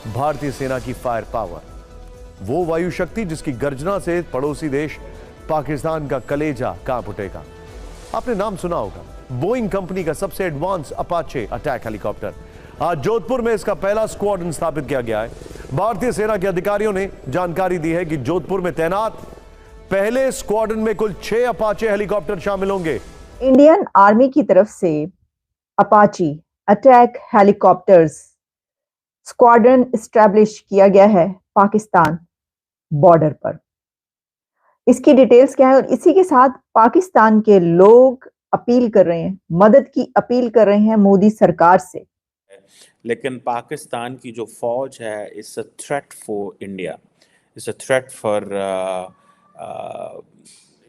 भारतीय सेना की फायर पावर, वो वायु शक्ति जिसकी गर्जना से पड़ोसी देश पाकिस्तान का कलेजा कांप उठेगा। आपने नाम सुना होगा, बोइंग कंपनी का सबसे एडवांस अपाचे अटैक हेलीकॉप्टर। आज जोधपुर में इसका पहला स्क्वाड्रन स्थापित किया गया है। भारतीय सेना के अधिकारियों ने जानकारी दी है कि जोधपुर में तैनात पहले स्क्वाड्रन में कुल 6 अपाचे हेलीकॉप्टर शामिल होंगे। इंडियन आर्मी की तरफ से Apache attack helicopters squadron establish किया गया है पाकिस्तान बॉर्डर पर। इसकी डिटेल्स क्या है और इसी के साथ पाकिस्तान के लोग अपील कर रहे हैं, मदद की अपील कर रहे हैं मोदी सरकार से। लेकिन पाकिस्तान की जो फौज है, it's a threat for India, it's a threat for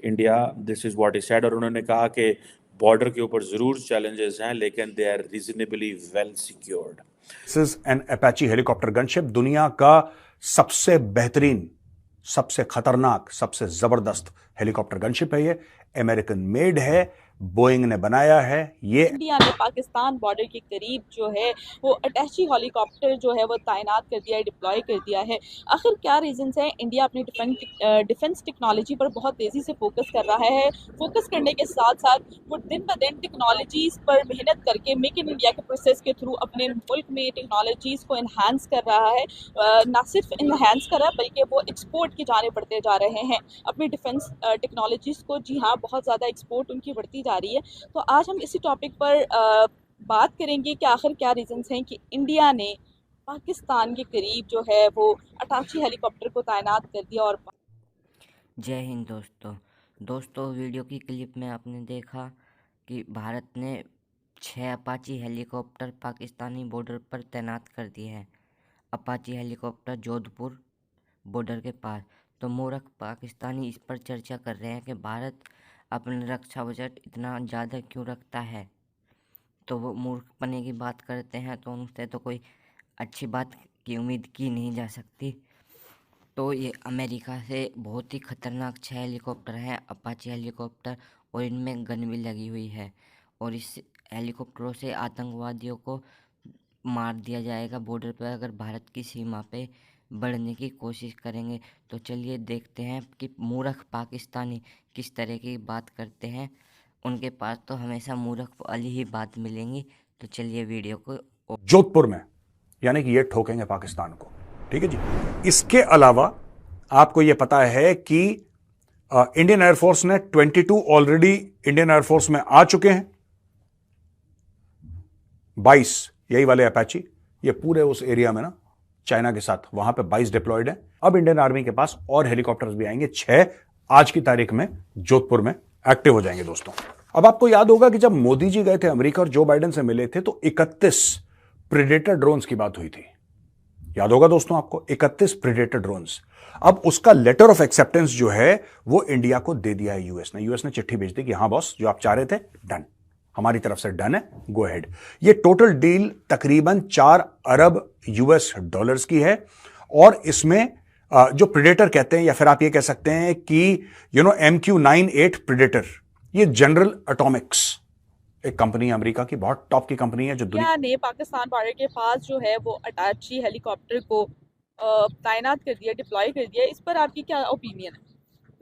India, this is what he said. और उन्होंने कहा कि बॉर्डर के ऊपर जरूर चैलेंजेस हैं, लेकिन they are reasonably well secured. This is an Apache helicopter gunship, दुनिया का सबसे बेहतरीन, सबसे खतरनाक, सबसे जबरदस्त हेलीकॉप्टर गनशिप है। ये अमेरिकन मेड है, बोइंग ने बनाया है। ये इंडिया ने पाकिस्तान बॉर्डर के करीब जो है वो अटैची हेलीकॉप्टर जो है वो तैनात कर दिया है, डिप्लॉय कर दिया है। आखिर क्या रीजंस हैं? इंडिया अपनी डिफेंस टेक्नोलॉजी पर बहुत तेज़ी से फोकस कर रहा है। फोकस करने के साथ साथ वो दिन ब दिन टेक्नोलॉजीज़ पर मेहनत करके मेक इन इंडिया के प्रोसेस के थ्रू अपने मुल्क में टेक्नोलॉजीज़ को इन्हांस कर रहा है। ना सिर्फ इन्हांस कर रहा है बल्कि वो एक्सपोर्ट की जाने बढ़ते जा रहे हैं अपनी डिफेंस टेक्नोलॉजीज़ को। जी हाँ, बहुत ज़्यादा एक्सपोर्ट उनकी बढ़ती जा रही है। तो आज हम इसी टॉपिक पर बात करेंगे कि आखिर क्या रीजंस हैं कि इंडिया ने पाकिस्तान के करीब जो है वो अटाची हेलीकॉप्टर को तैनात कर दिया। और जय हिंद दोस्तों, वीडियो की क्लिप में आपने देखा कि भारत ने 6 अपाची हेलीकॉप्टर पाकिस्तानी बॉर्डर पर तैनात कर दिए हैं। अपाची हेलीकॉप्टर जोधपुर बॉर्डर के पास। तो मूर्ख पाकिस्तानी इस पर चर्चा कर रहे हैं कि भारत अपना रक्षा बजट इतना ज़्यादा क्यों रखता है। तो वो मूर्खपने की बात करते हैं, तो उनसे तो कोई अच्छी बात की उम्मीद की नहीं जा सकती। तो ये अमेरिका से बहुत ही ख़तरनाक 6 हेलीकॉप्टर हैं, अपाची हेलीकॉप्टर, और इनमें गन भी लगी हुई है। और इस हेलीकॉप्टरों से आतंकवादियों को मार दिया जाएगा बॉर्डर पर अगर भारत की सीमा पे बढ़ने की कोशिश करेंगे। तो चलिए देखते हैं कि मूर्ख पाकिस्तानी किस तरह की बात करते हैं। उनके पास तो हमेशा मूर्ख वाली ही बात मिलेंगी। तो चलिए वीडियो को। जोधपुर में, यानी कि ये ठोकेंगे पाकिस्तान को, ठीक है जी। इसके अलावा आपको ये पता है कि इंडियन एयरफोर्स ने 22 ऑलरेडी इंडियन एयरफोर्स में आ चुके हैं। 22 यही वाले अपाची, ये पूरे उस एरिया में ना चाइना के साथ, वहां पे 22 डिप्लॉयड है। अब इंडियन आर्मी के पास और हेलीकॉप्टर्स भी आएंगे, 6 आज की तारीख में जोधपुर में एक्टिव हो जाएंगे दोस्तों। अब आपको याद होगा कि जब मोदी जी गए थे अमेरिका और जो बाइडेन से मिले थे तो 31 प्रेडेटर ड्रोन्स की बात हुई थी। याद होगा दोस्तों आपको, 31 प्रेडेटर ड्रोन्स। अब उसका लेटर ऑफ एक्सेप्टेंस जो है वो इंडिया को दे दिया है यूएस ने। यूएस ने चिट्ठी भेज दी कि हाँ बॉस, जो आप चाह रहे थे डन, हमारी तरफ से डन है, गो अहेड। ये टोटल डील तकरीबन 4 अरब यूएस डॉलर्स की है। और इसमें जो प्रेडेटर कहते हैं, या फिर आप ये कह सकते हैं कि MQ-98 प्रेडेटर, ये जनरल एटॉमिक्स एक कंपनी है अमेरिका की, बहुत टॉप की कंपनी है जो दुनिया ने पाकिस्तान बॉर्डर के पास जो है वो अटाची हेलीकॉप्टर को तैनात कर दिया, डिप्लॉय कर दिया। इस पर आपकी क्या ओपिनियन है?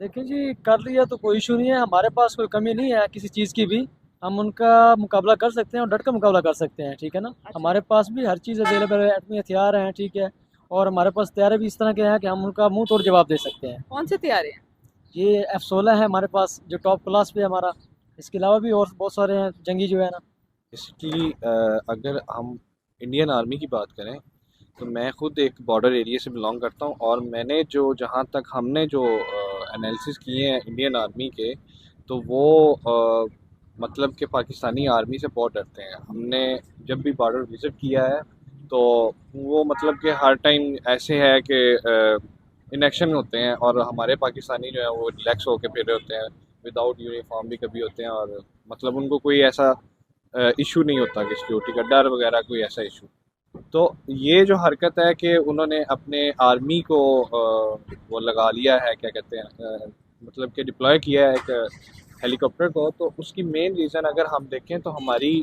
देखिए जी, कर लिया तो कोई इशू नहीं है, हमारे पास कोई कमी नहीं है किसी चीज़ की भी। हम उनका मुकाबला कर सकते हैं और डट कर मुकाबला कर सकते हैं, ठीक है ना। अच्छा। हमारे पास भी हर चीज़ अवेलेबल है, एटमी हथियार हैं, ठीक है। और हमारे पास तैयारे भी इस तरह के हैं कि हम उनका मुंह तोड़ जवाब दे सकते हैं। कौन से तैयारे हैं? ये F-16 है हमारे पास, जो टॉप क्लास पे है हमारा। इसके अलावा भी और बहुत सारे हैं जंगी जो है ना। इसकी अगर हम इंडियन आर्मी की बात करें तो मैं खुद एक बॉर्डर एरिया से बिलोंग करता हूं, और मैंने जो जहां तक हमने जो एनालिसिस किए हैं इंडियन आर्मी के, तो वो मतलब कि पाकिस्तानी आर्मी से बहुत डरते हैं। हमने जब भी बॉर्डर विज़िट किया है तो वो मतलब कि हर टाइम ऐसे है कि इनएक्शन होते हैं, और हमारे पाकिस्तानी जो है वो रिलैक्स होकर फिर होते हैं, विदाउट यूनिफॉर्म भी कभी होते हैं, और मतलब उनको कोई ऐसा इशू नहीं होता कि सिक्योरिटी का डर वगैरह कोई ऐसा इशू। तो ये जो हरकत है कि उन्होंने अपने आर्मी को वो लगा लिया है, क्या कहते हैं, मतलब कि डिप्लॉय किया है एक हेलीकॉप्टर को, तो उसकी मेन रीज़न अगर हम देखें तो हमारी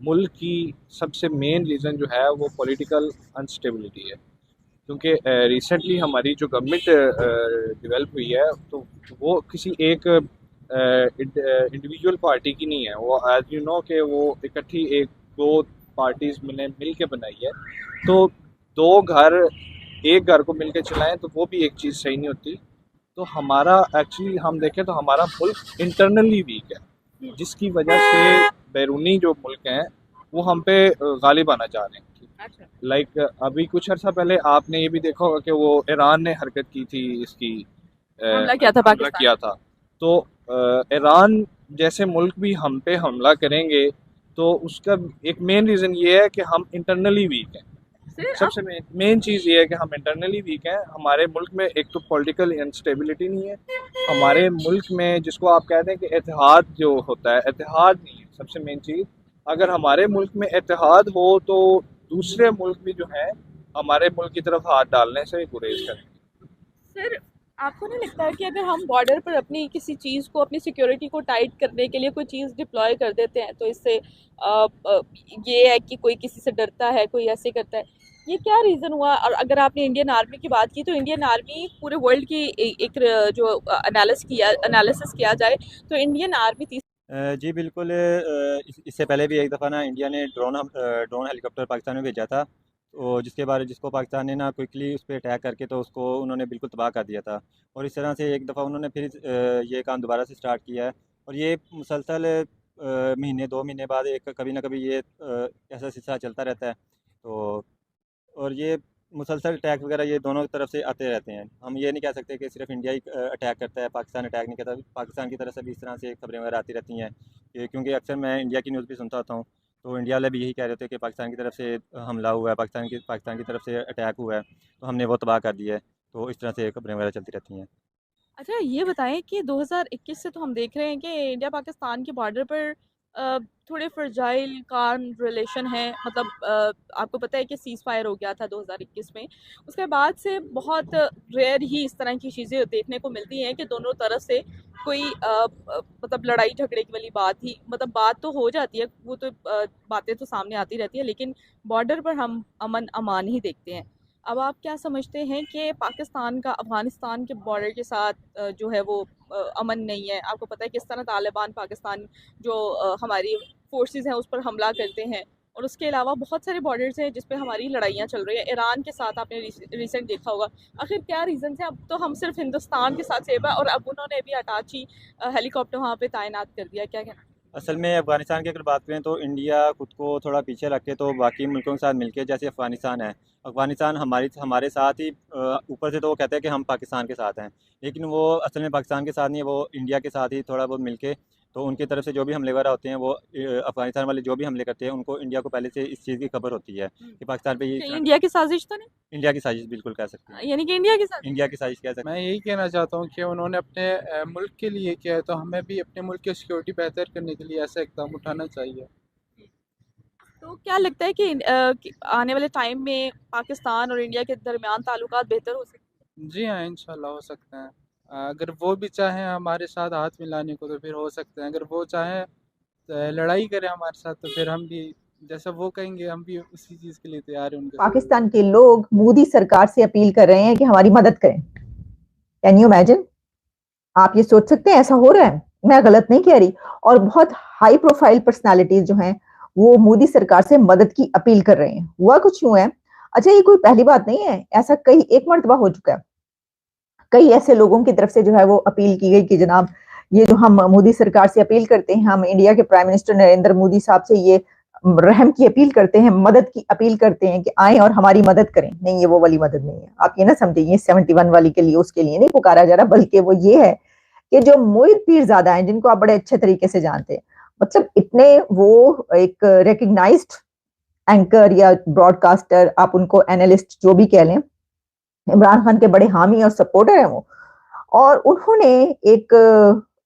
मुल्क की सबसे मेन रीज़न जो है वो पॉलिटिकल अनस्टेबिलिटी है, क्योंकि रिसेंटली हमारी जो गवर्नमेंट डेवलप हुई है तो वो किसी एक इंडिविजुअल पार्टी की नहीं है, वो एज यू नो कि वो इकट्ठी एक दो पार्टीज मिल के बनाई है। तो दो घर एक घर को मिल के चलाएं तो वो भी एक चीज़ सही नहीं होती। तो हमारा एक्चुअली हम देखें तो हमारा मुल्क इंटरनली वीक है, जिसकी वजह से बैरूनी जो मुल्क हैं वो हम पे गालिब आना चाह रहे हैं। लाइक अभी कुछ अर्सा पहले आपने ये भी देखा होगा कि वो ईरान ने हरकत की थी, इसकी हमला किया था हमला पाकिस्तान। किया था। तो ईरान जैसे मुल्क भी हम पे हमला करेंगे तो उसका एक मेन रीज़न ये है कि हम इंटरनली वीक हैं। सबसे मेन चीज़ ये है कि हम इंटरनली वीक हैं। हमारे मुल्क में एक तो पॉलिटिकल इंस्टेबिलिटी नहीं है, हमारे मुल्क में जिसको आप कहते हैं कि इत्तेहाद जो होता है, इत्तेहाद नहीं है। सबसे मेन चीज़, अगर हमारे मुल्क में इत्तेहाद हो तो दूसरे मुल्क भी जो है हमारे मुल्क की तरफ हाथ डालने से गुरेज करेंगे। सर, आपको नहीं लगता है कि अगर हम बॉर्डर पर अपनी किसी चीज़ को, अपनी सिक्योरिटी को टाइट करने के लिए कोई चीज़ डिप्लॉय कर देते हैं तो इससे ये है कि कोई किसी से डरता है, कोई ऐसे करता है, ये क्या रीज़न हुआ? और अगर आपने इंडियन आर्मी की बात की तो इंडियन आर्मी पूरे वर्ल्ड की एक जो एनालिसिस किया जाए तो इंडियन आर्मी जी बिल्कुल। इससे पहले भी एक दफ़ा ना इंडिया ने ड्रोन हेलीकॉप्टर पाकिस्तान में भेजा था, तो जिसको पाकिस्तान ने ना क्विकली उस पर अटैक करके तो उसको उन्होंने बिल्कुल तबाह कर दिया था। और इस तरह से एक दफ़ा उन्होंने फिर ये काम दोबारा से स्टार्ट किया है और ये मुसलसल महीने 2 महीने बाद एक कभी ना कभी ये ऐसा सिलसिला चलता रहता है। तो और ये मुसलसल अटैक वगैरह ये दोनों तरफ से आते रहते हैं। हम ये नहीं कह सकते कि सिर्फ इंडिया ही अटैक करता है, पाकिस्तान अटैक नहीं करता। पाकिस्तान की तरफ से भी इस तरह से खबरें वगैरह आती रहती हैं क्योंकि अक्सर मैं इंडिया की न्यूज़ भी सुनता होता हूँ, तो इंडिया वाले भी यही कह रहे थे कि पाकिस्तान की तरफ से हमला हुआ है, पाकिस्तान की तरफ से अटैक हुआ है, तो हमने वो तबाह कर दिया है। तो इस तरह से खबरें वगैरह चलती रहती हैं। अच्छा, ये बताएं कि 2021 से तो हम देख रहे हैं कि इंडिया पाकिस्तान के बॉर्डर पर थोड़े फ्रजाइल काम रिलेशन है। मतलब आपको पता है कि सीज़ फायर हो गया था 2021 में। उसके बाद से बहुत रेयर ही इस तरह की चीज़ें देखने को मिलती हैं कि दोनों तरफ से कोई मतलब लड़ाई झगड़े की वाली बात ही, मतलब बात तो हो जाती है, वो तो बातें तो सामने आती रहती है, लेकिन बॉर्डर पर हम अमन अमान ही देखते हैं। अब आप क्या समझते हैं कि पाकिस्तान का अफ़गानिस्तान के बॉर्डर के साथ जो है वो अमन नहीं है? आपको पता है किस तरह तालिबान पाकिस्तान जो हमारी फोर्सेस हैं उस पर हमला करते हैं, और उसके अलावा बहुत सारे बॉर्डर्स हैं जिस पे हमारी लड़ाइयाँ चल रही हैं। ईरान के साथ आपने रिसेंट देखा होगा। आखिर क्या रीज़न है? अब तो हम सिर्फ हिंदुस्तान के साथ सेफ है और अब उन्होंने भी अटाची हेलीकॉप्टर वहाँ पे तैनात कर दिया। क्या कहना? असल में अफ़गानिस्तान की अगर बात करें तो इंडिया खुद को थोड़ा पीछे रख के तो बाकी मुल्कों के साथ मिलके, जैसे अफ़गानिस्तान है, अफ़गानिस्तान हमारे साथ ही ऊपर से तो वो कहते हैं कि हम पाकिस्तान के साथ हैं, लेकिन वो असल में पाकिस्तान के साथ नहीं है, वो इंडिया के साथ ही थोड़ा बहुत मिलके, तो उनकी तरफ से जो भी हमले वगैरह होते हैं वो अफ़गानिस्तान वाले जो भी हमले करते हैं उनको इंडिया को पहले से इस चीज़ की खबर होती है कि पाकिस्तान पे कहीं इंडिया की साजिश तो नहीं? इंडिया की साजिश बिल्कुल कह सकते हैं, यानी कि इंडिया के साथ इंडिया की साजिश कह सकते हैं। मैं यही कहना चाहता हूँ कि उन्होंने अपने मुल्क के लिए किया है, तो हमें भी अपने मुल्क की सिक्योरिटी बेहतर करने के लिए ऐसा इक़दाम उठाना चाहिए। तो क्या लगता है कि आने वाले टाइम में पाकिस्तान और इंडिया के दरमियान ताल्लुकात बेहतर हो सकते हैं? जी हाँ, इंशाल्लाह हो सकते हैं। अगर वो भी चाहें हमारे साथ हाथ मिलाने को तो फिर हो सकते हैं। अगर वो चाहें लड़ाई करें हमारे साथ तो फिर हम भी जैसा वो कहेंगे हम भी उसी चीज़ के लिए तैयार हैं उनके साथ। पाकिस्तान के लोग मोदी सरकार से अपील कर रहे हैं कि हमारी मदद करें। Can you imagine? आप ये सोच सकते हैं ऐसा हो रहा है? मैं गलत नहीं कह रही। और बहुत हाई प्रोफाइल पर्सनालिटीज जो हैं वो मोदी सरकार से मदद की अपील कर रहे हैं। हुआ कुछ यूं है। अच्छा, ये कोई पहली बात नहीं है, ऐसा कई एक मर्तबा हो चुका है। कई ऐसे लोगों की तरफ से जो है वो अपील की गई कि जनाब ये जो हम मोदी सरकार से अपील करते हैं, हम इंडिया के प्राइम मिनिस्टर नरेंद्र मोदी साहब से ये रहम की अपील करते हैं, मदद की अपील करते हैं कि आए और हमारी मदद करें। नहीं, ये वो वाली मदद नहीं है। आप ये ना समझे ये 71 वाली के लिए उसके लिए नहीं पुकारा जा रहा, बल्कि वो ये है कि जो मोहित पीरजादा हैं जिनको आप बड़े अच्छे तरीके से जानते हैं, मतलब इतने वो एक रिकग्नाइज्ड एंकर या ब्रॉडकास्टर, आप उनको एनालिस्ट जो भी कह लें, इमरान खान के बड़े हामी और सपोर्टर हैं वो। और उन्होंने एक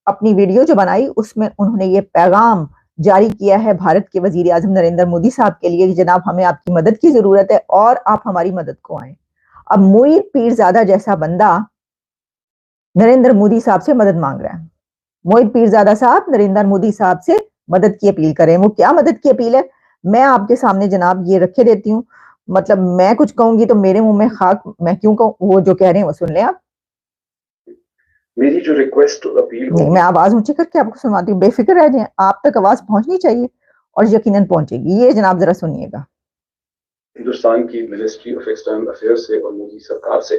अपनी वीडियो जो बनाई उसमें उन्होंने ये पैगाम जारी किया है भारत के वजीर आजम नरेंद्र मोदी साहब के लिए कि जनाब हमें आपकी मदद की जरूरत है और आप हमारी मदद को आए। अब मोहित पीरजादा जैसा बंदा नरेंद्र मोदी साहब से मदद मांग रहा है। मोहित पीरजादा साहब नरेंद्र मोदी साहब से मदद की अपील करें। वो क्या मदद की अपील है? मैं आपके सामने जनाब ये रखे देती हूँ, मतलब मैं कुछ कहूंगी तो मेरे मुंह में खाक, मैं क्यों कहूँ, वो जो कह रहे हैं वो सुन लें आप। मेरी जो रिक्वेस्ट अपील नहीं, मैं आवाज ऊंची करके आपको सुनवाती हूँ, बेफिक्र रह जाए, आप तक आवाज पहुंचनी चाहिए और यकीनन पहुंचेगी। ये जनाब जरा सुनिएगा। हिंदुस्तान की मिनिस्ट्री ऑफ एक्सटर्नल अफेयर्स से और मोदी सरकार से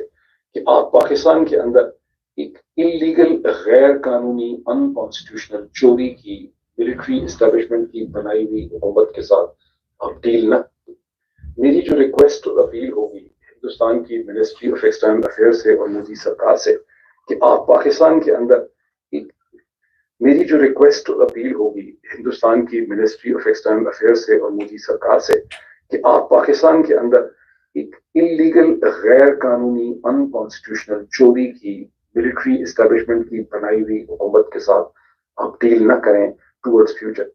कि आप पाकिस्तान के अंदर एक इलीगल, गैर कानूनी, अनकॉन्स्टिट्यूशनल चोरी की मिलिट्री इस्टेब्लिशमेंट की बनाई हुई हुकूमत के साथ आप डील न। मेरी जो रिक्वेस्ट और अपील होगी हिंदुस्तान की मिनिस्ट्री ऑफ एक्सटर्नल अफेयर्स से और मोदी सरकार से कि आप पाकिस्तान के अंदर एक मेरी जो रिक्वेस्ट और अपील होगी हिंदुस्तान की मिनिस्ट्री ऑफ एक्सटर्नल अफेयर्स से और मोदी सरकार से कि आप पाकिस्तान के अंदर एक इलीगल, गैर कानूनी, अनकॉन्स्टिट्यूशनल चोरी की मिलिट्री इस्टेब्लिशमेंट की बनाई हुई हुकूमत के साथ आप डील न करें टूवर्ड्स फ्यूचर।